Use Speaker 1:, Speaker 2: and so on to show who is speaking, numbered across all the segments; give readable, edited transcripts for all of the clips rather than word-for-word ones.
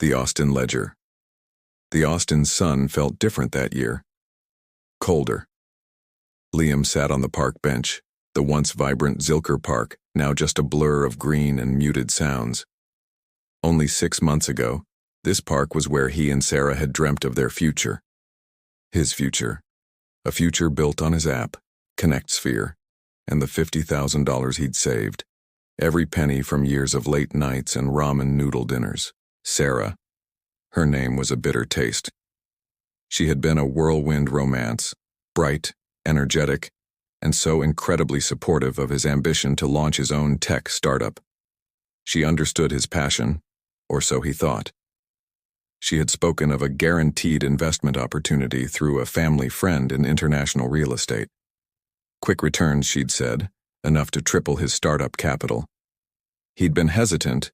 Speaker 1: The Austin Ledger. The Austin sun felt different that year. Colder. Liam sat on the park bench, the once vibrant Zilker Park, now just a blur of green and muted sounds. Only 6 months ago, this park was where he and Sarah had dreamt of their future. His future. A future built on his app, ConnectSphere, and the $50,000 he'd saved. Every penny from years of late nights and ramen noodle dinners. Sarah. Her name was a bitter taste. She had been a whirlwind romance, bright, energetic, and so incredibly supportive of his ambition to launch his own tech startup. She understood his passion, or so he thought. She had spoken of a guaranteed investment opportunity through a family friend in international real estate. Quick returns, she'd said, enough to triple his startup capital. He'd been hesitant,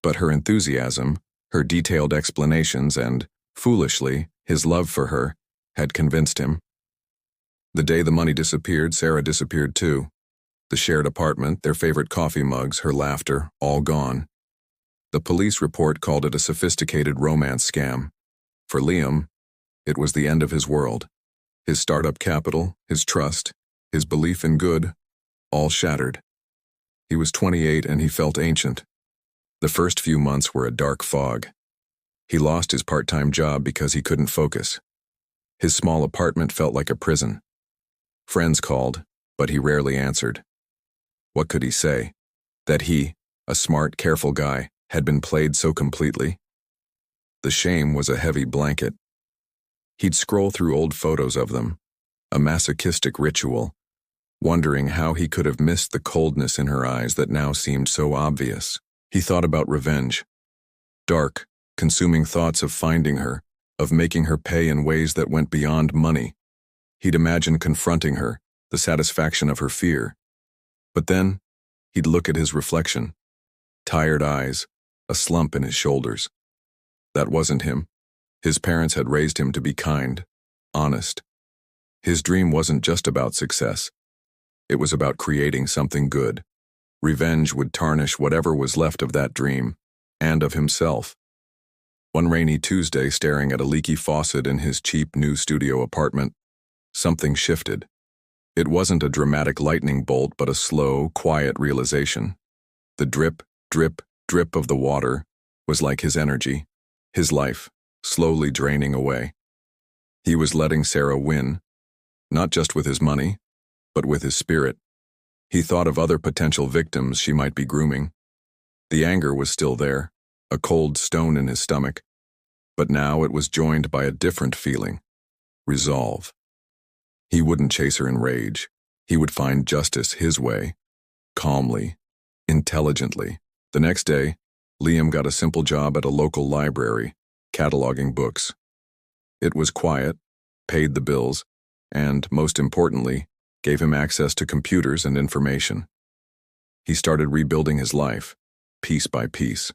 Speaker 1: but her enthusiasm, her detailed explanations, and, foolishly, his love for her, had convinced him. The day the money disappeared, Sarah disappeared too. The shared apartment, their favorite coffee mugs, her laughter, all gone. The police report called it a sophisticated romance scam. For Liam, it was the end of his world. His startup capital, his trust, his belief in good, all shattered. He was 28 and he felt ancient. The first few months were a dark fog. He lost his part-time job because he couldn't focus. His small apartment felt like a prison. Friends called, but he rarely answered. What could he say? That he, a smart, careful guy, had been played so completely? The shame was a heavy blanket. He'd scroll through old photos of them, a masochistic ritual, wondering how he could have missed the coldness in her eyes that now seemed so obvious. He thought about revenge. Dark, consuming thoughts of finding her, of making her pay in ways that went beyond money. He'd imagined confronting her, the satisfaction of her fear. But then, he'd look at his reflection. Tired eyes, a slump in his shoulders. That wasn't him. His parents had raised him to be kind, honest. His dream wasn't just about success. It was about creating something good. Revenge would tarnish whatever was left of that dream, and of himself. One rainy Tuesday, staring at a leaky faucet in his cheap new studio apartment, something shifted. It wasn't a dramatic lightning bolt, but a slow, quiet realization. The drip, drip, drip of the water was like his energy, his life, slowly draining away. He was letting Sarah win, not just with his money, but with his spirit. He thought of other potential victims she might be grooming. The anger was still there, a cold stone in his stomach, but now it was joined by a different feeling, resolve. He wouldn't chase her in rage. He would find justice his way, calmly, intelligently. The next day, Liam got a simple job at a local library, cataloging books. It was quiet, paid the bills, and, most importantly, gave him access to computers and information. He started rebuilding his life, piece by piece.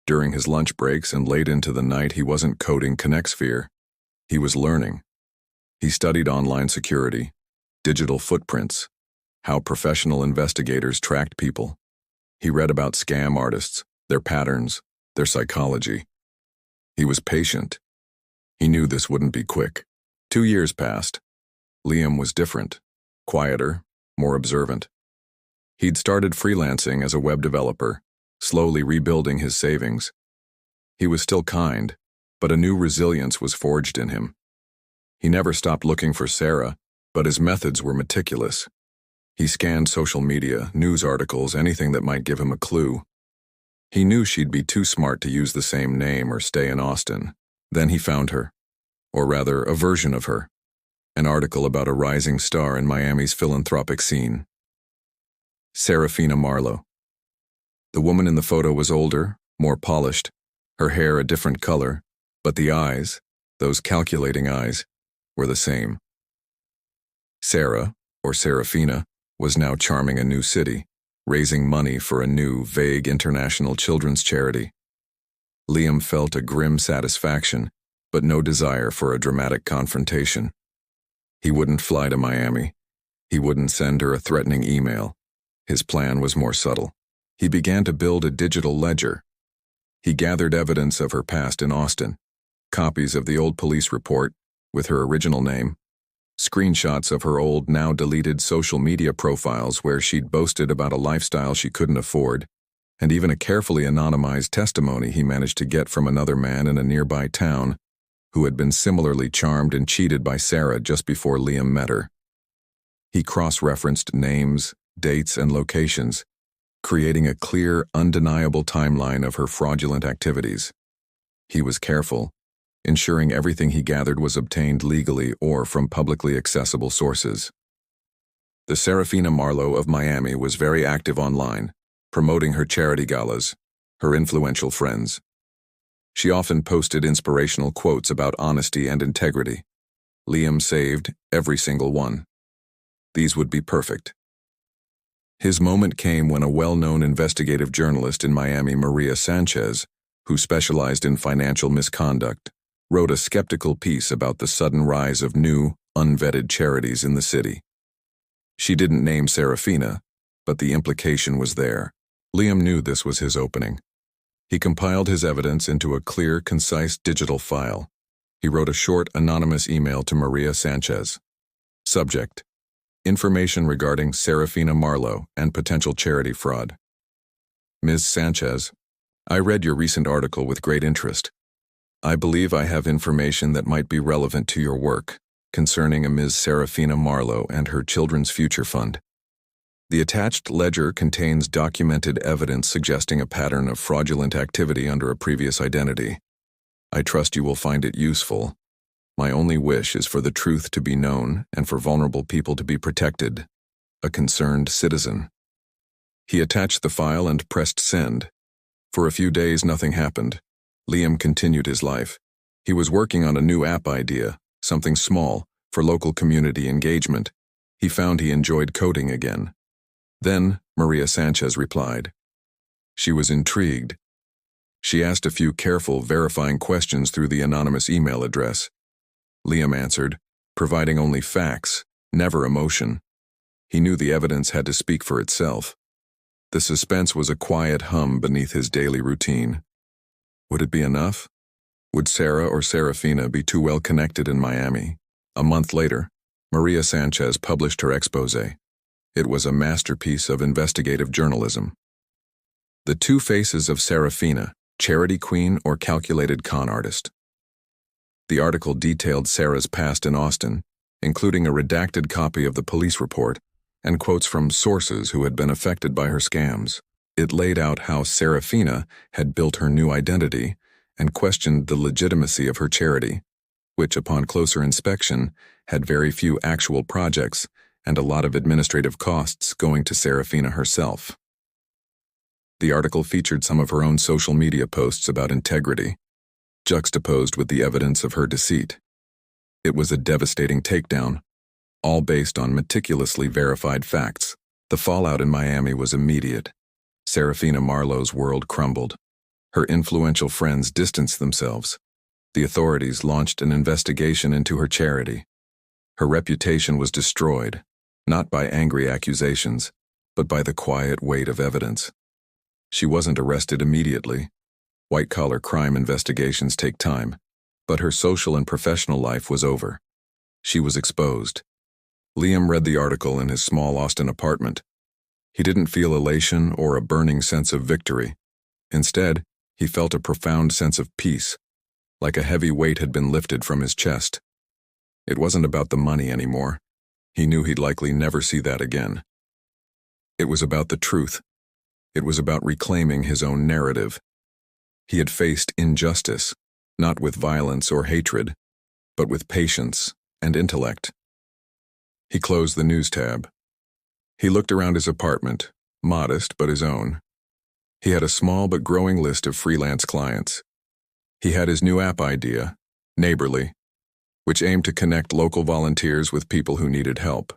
Speaker 1: During his lunch breaks and late into the night, he wasn't coding ConnectSphere. He was learning. He studied online security, digital footprints, how professional investigators tracked people. He read about scam artists, their patterns, their psychology. He was patient. He knew this wouldn't be quick. 2 years passed. Liam was different, quieter, more observant. He'd started freelancing as a web developer, slowly rebuilding his savings. He was still kind, but a new resilience was forged in him. He never stopped looking for Sarah, but his methods were meticulous. He scanned social media, news articles, anything that might give him a clue. He knew she'd be too smart to use the same name or stay in Austin. Then he found her, or rather, a version of her. An article about a rising star in Miami's philanthropic scene. Serafina Marlowe. The woman in the photo was older, more polished, her hair a different color, but the eyes, those calculating eyes, were the same. Sarah, or Serafina, was now charming a new city, raising money for a new, vague international children's charity. Liam felt a grim satisfaction, but no desire for a dramatic confrontation. He wouldn't fly to Miami. He wouldn't send her a threatening email. His plan was more subtle. He began to build a digital ledger. He gathered evidence of her past in Austin, copies of the old police report with her original name, screenshots of her old, now deleted social media profiles where she'd boasted about a lifestyle she couldn't afford, and even a carefully anonymized testimony he managed to get from another man in a nearby town who had been similarly charmed and cheated by Sarah just before Liam met her. He cross-referenced names, dates, and locations, creating a clear, undeniable timeline of her fraudulent activities. He was careful, ensuring everything he gathered was obtained legally or from publicly accessible sources. The Serafina Marlowe of Miami was very active online, promoting her charity galas, her influential friends. She often posted inspirational quotes about honesty and integrity. Liam saved every single one. These would be perfect. His moment came when a well-known investigative journalist in Miami, Maria Sanchez, who specialized in financial misconduct, wrote a skeptical piece about the sudden rise of new, unvetted charities in the city. She didn't name Serafina, but the implication was there. Liam knew this was his opening. He compiled his evidence into a clear, concise digital file. He wrote a short, anonymous email to Maria Sanchez. Subject: Information regarding Serafina Marlowe and potential charity fraud. Ms. Sanchez, I read your recent article with great interest. I believe I have information that might be relevant to your work concerning a Ms. Serafina Marlowe and her Children's Future Fund. The attached ledger contains documented evidence suggesting a pattern of fraudulent activity under a previous identity. I trust you will find it useful. My only wish is for the truth to be known and for vulnerable people to be protected. A concerned citizen. He attached the file and pressed send. For a few days, nothing happened. Liam continued his life. He was working on a new app idea, something small, for local community engagement. He found he enjoyed coding again. Then, Maria Sanchez replied. She was intrigued. She asked a few careful, verifying questions through the anonymous email address. Liam answered, providing only facts, never emotion. He knew the evidence had to speak for itself. The suspense was a quiet hum beneath his daily routine. Would it be enough? Would Sarah or Serafina be too well connected in Miami? A month later, Maria Sanchez published her exposé. It was a masterpiece of investigative journalism. The Two Faces of Serafina, Charity Queen or Calculated Con Artist. The article detailed Sarah's past in Austin, including a redacted copy of the police report and quotes from sources who had been affected by her scams. It laid out how Serafina had built her new identity and questioned the legitimacy of her charity, which, upon closer inspection, had very few actual projects and a lot of administrative costs going to Serafina herself. The article featured some of her own social media posts about integrity, juxtaposed with the evidence of her deceit. It was a devastating takedown, all based on meticulously verified facts. The fallout in Miami was immediate. Serafina Marlowe's world crumbled. Her influential friends distanced themselves. The authorities launched an investigation into her charity. Her reputation was destroyed, not by angry accusations, but by the quiet weight of evidence. She wasn't arrested immediately. White-collar crime investigations take time, but her social and professional life was over. She was exposed. Liam read the article in his small Austin apartment. He didn't feel elation or a burning sense of victory. Instead, he felt a profound sense of peace, like a heavy weight had been lifted from his chest. It wasn't about the money anymore. He knew he'd likely never see that again. It was about the truth. It was about reclaiming his own narrative. He had faced injustice, not with violence or hatred, but with patience and intellect. He closed the news tab. He looked around his apartment, modest but his own. He had a small but growing list of freelance clients. He had his new app idea, Neighborly, which aimed to connect local volunteers with people who needed help.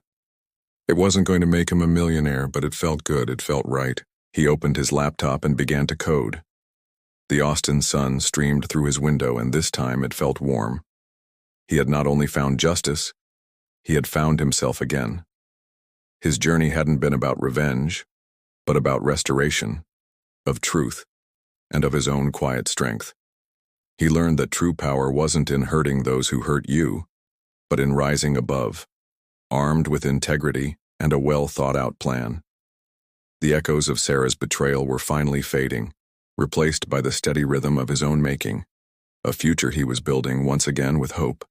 Speaker 1: It wasn't going to make him a millionaire, but it felt good, it felt right. He opened his laptop and began to code. The Austin sun streamed through his window, and this time it felt warm. He had not only found justice, he had found himself again. His journey hadn't been about revenge, but about restoration, of truth. and of his own quiet strength. He learned that true power wasn't in hurting those who hurt you, but in rising above, armed with integrity and a well-thought-out plan. The echoes of Sarah's betrayal were finally fading, replaced by the steady rhythm of his own making, a future he was building once again with hope.